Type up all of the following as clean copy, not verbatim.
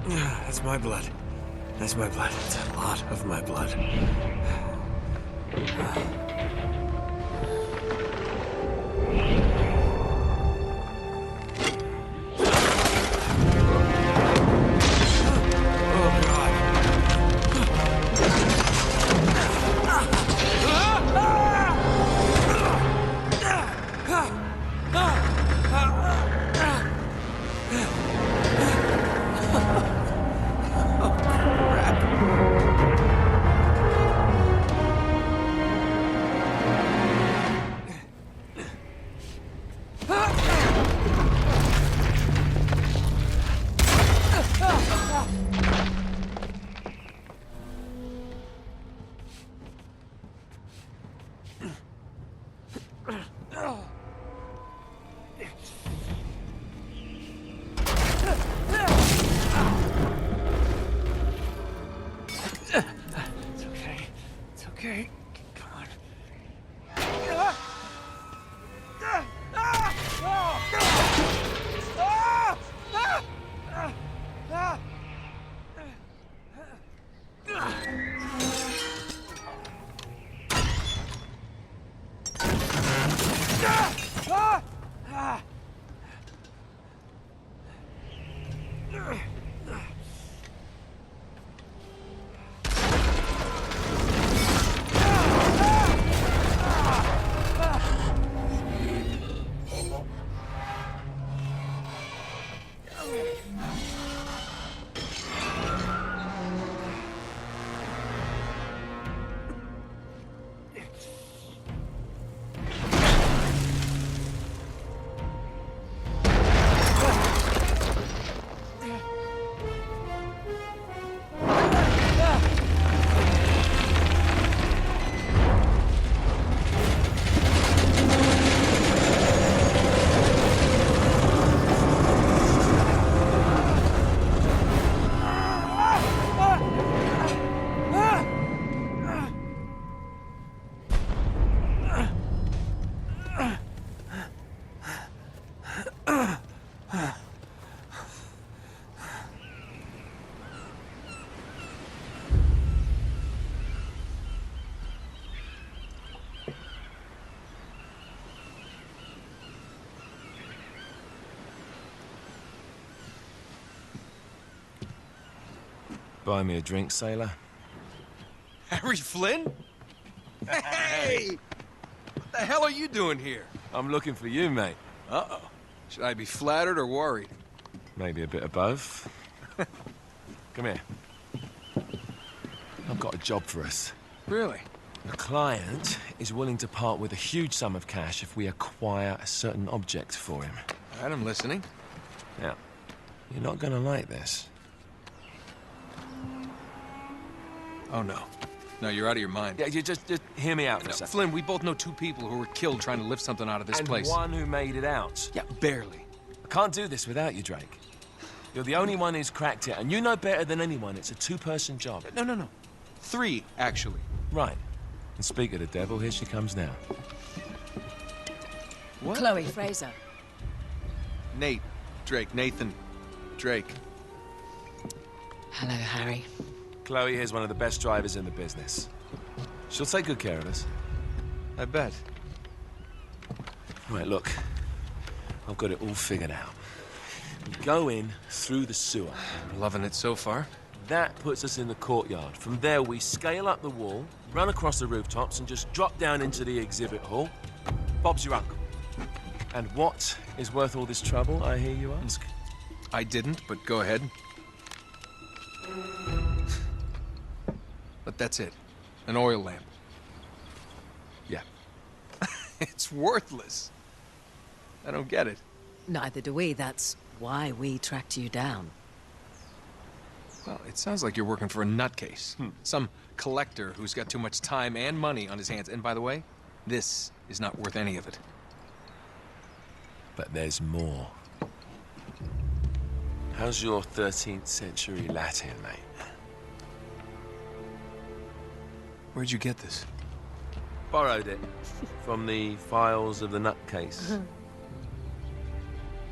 That's my blood. That's my blood. It's a lot of my blood. Okay, come on. Buy me a drink, sailor. Harry Flynn? Hey! What the hell are you doing here? I'm looking for you, mate. Uh-oh. Should I be flattered or worried? Maybe a bit of both. Come here. I've got a job for us. Really? The client is willing to part with a huge sum of cash if we acquire a certain object for him. All right, I'm listening. Now, you're not gonna like this. Oh, no. No, you're out of your mind. Yeah, you just hear me out for a No, second. Flynn, we both know two people who were killed trying to lift something out of this place. And one who made it out. Yeah, barely. I can't do this without you, Drake. You're the only one who's cracked it, and you know better than anyone it's a two-person job. No. Three, actually. Right. And speak of the devil, here she comes now. What? Chloe Fraser. Nate. Drake. Nathan. Drake. Hello, Harry. Chloe here's one of the best drivers in the business. She'll take good care of us. I bet. Right, look. I've got it all figured out. We go in through the sewer. I'm loving it so far. That puts us in the courtyard. From there, we scale up the wall, run across the rooftops, and just drop down into the exhibit hall. Bob's your uncle. And what is worth all this trouble, I hear you ask? I didn't, but go ahead. But that's it. An oil lamp. Yeah. It's worthless. I don't get it. Neither do we. That's why we tracked you down. Well, it sounds like you're working for a nutcase. Some collector who's got too much time and money on his hands. And by the way, this is not worth any of it. But there's more. How's your 13th century Latin, mate? Where'd you get this? Borrowed it from the files of the nutcase.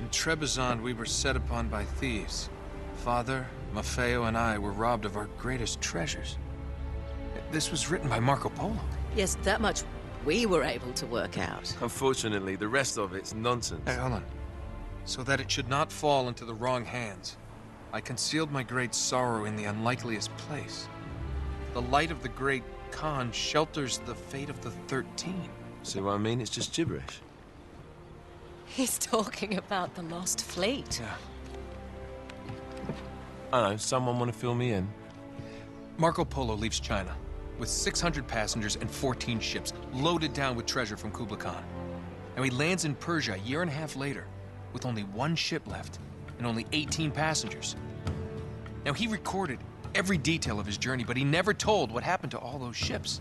In Trebizond, we were set upon by thieves. Father, Maffeo, and I were robbed of our greatest treasures. This was written by Marco Polo. Yes, that much we were able to work out. Unfortunately, the rest of it's nonsense. Hey, hold on. So that it should not fall into the wrong hands, I concealed my great sorrow in the unlikeliest place. The light of the great Khan shelters the fate of the 13. See what I mean? It's just gibberish. He's talking about the lost fleet. Yeah. I don't know, someone want to fill me in? Marco Polo leaves China with 600 passengers and 14 ships loaded down with treasure from Kublai Khan. And he lands in Persia a year and a half later with only one ship left and only 18 passengers. Now, he recorded every detail of his journey, but he never told what happened to all those ships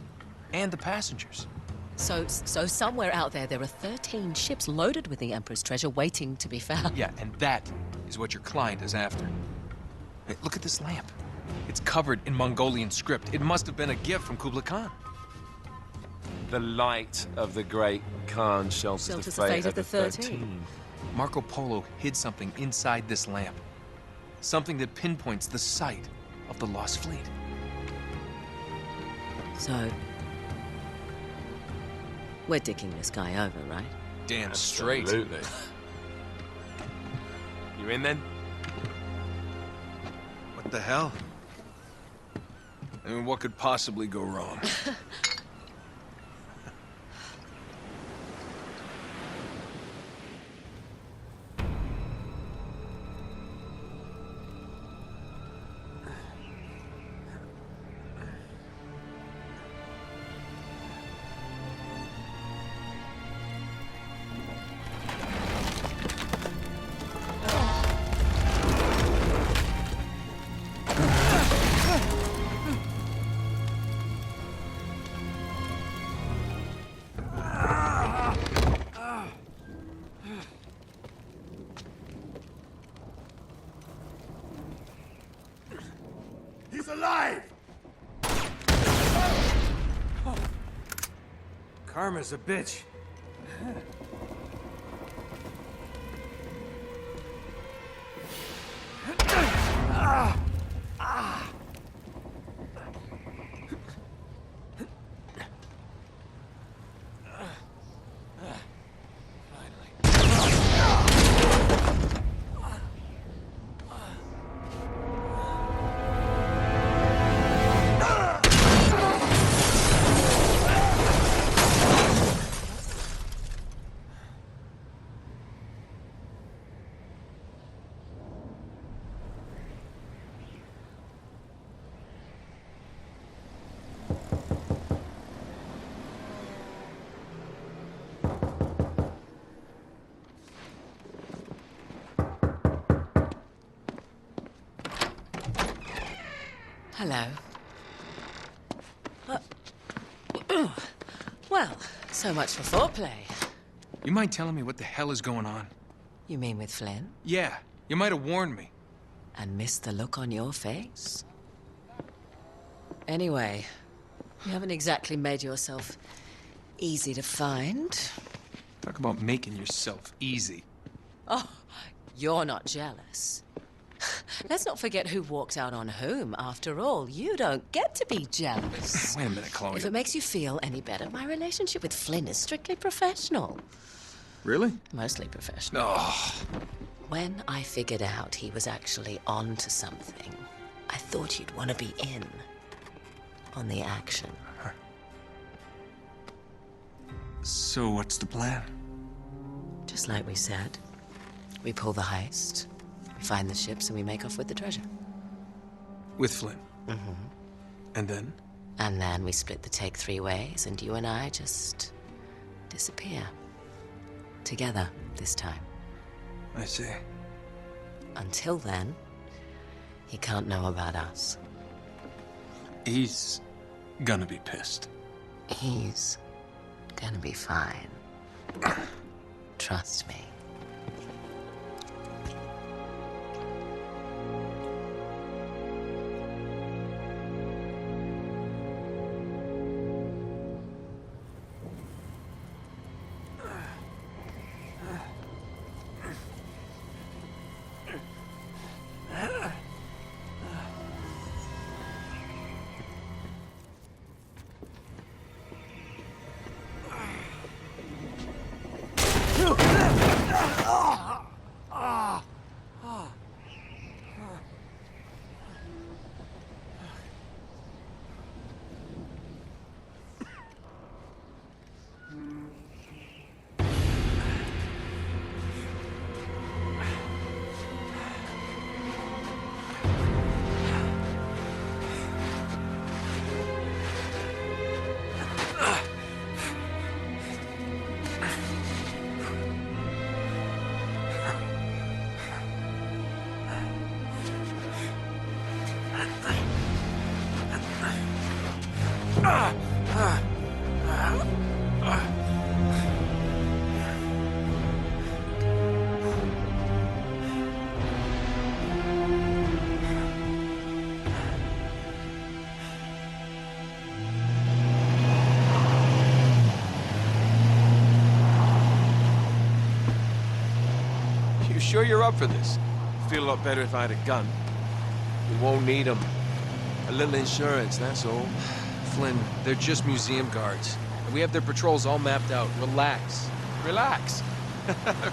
and the passengers. So somewhere out there are 13 ships loaded with the Emperor's treasure waiting to be found. Yeah, and that is what your client is after. Hey, look at this lamp. It's covered in Mongolian script. It must have been a gift from Kublai Khan. The light of the great Khan shelters the fate of the 13. Marco Polo hid something inside this lamp. Something that pinpoints the site of the lost fleet. So, we're dicking this guy over, right? Damn straight. Absolutely. You in then? What the hell? I mean, what could possibly go wrong? He's alive! Karma's a bitch. Hello. Well, so much for foreplay. You mind telling me what the hell is going on? You mean with Flynn? Yeah, you might have warned me. And missed the look on your face? Anyway, you haven't exactly made yourself easy to find. Talk about making yourself easy. Oh, you're not jealous. Let's not forget who walked out on whom. After all, you don't get to be jealous. Wait a minute, Chloe. If it makes you feel any better, my relationship with Flynn is strictly professional. Really? Mostly professional. Oh. When I figured out he was actually on to something, I thought you'd want to be in on the action. So what's the plan? Just like we said, we pull the heist, we find the ships, and we make off with the treasure. With Flynn? Mm-hmm. And then? And then we split the take 3 ways, and you and I just disappear. Together, this time. I see. Until then, he can't know about us. He's gonna be pissed. He's gonna be fine. Trust me. sure you're up for this? Feel a lot better if I had a gun. We won't need them. A little insurance, that's all. Flynn, they're just museum guards. And we have their patrols all mapped out. Relax. Relax.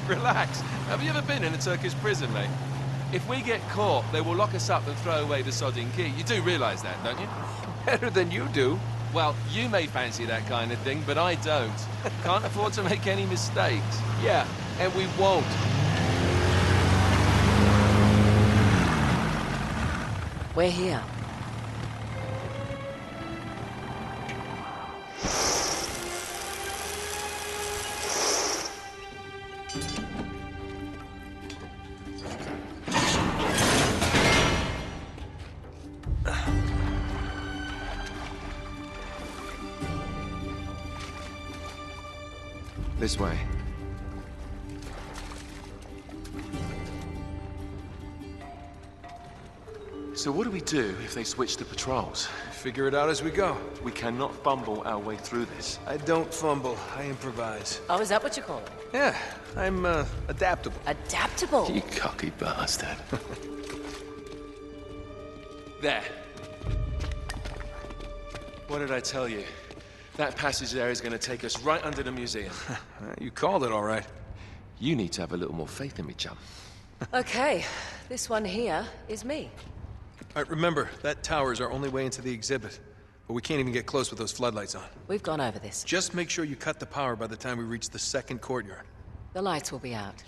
Relax. Have you ever been in a Turkish prison, mate? If we get caught, they will lock us up and throw away the sodding key. You do realize that, don't you? Better than you do. Well, you may fancy that kind of thing, but I don't. Can't afford to make any mistakes. Yeah, and we won't. We're here. This way. So what do we do if they switch to patrols? Figure it out as we go. We cannot fumble our way through this. I don't fumble, I improvise. Oh, is that what you call it? Yeah, I'm, adaptable. Adaptable. You cocky bastard. There. What did I tell you? That passage there is going to take us right under the museum. You called it all right. You need to have a little more faith in me, chum. Okay, this one here is me. All right, remember, that tower is our only way into the exhibit. But we can't even get close with those floodlights on. We've gone over this. Just make sure you cut the power by the time we reach the second courtyard. The lights will be out.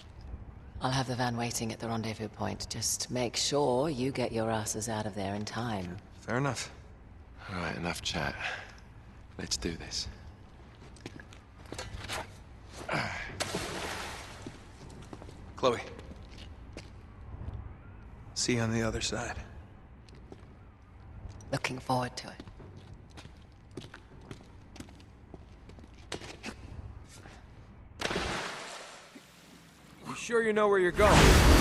I'll have the van waiting at the rendezvous point. Just make sure you get your asses out of there in time. Fair enough. All right, enough chat. Let's do this. Chloe. See you on the other side. Looking forward to it. You sure you know where you're going?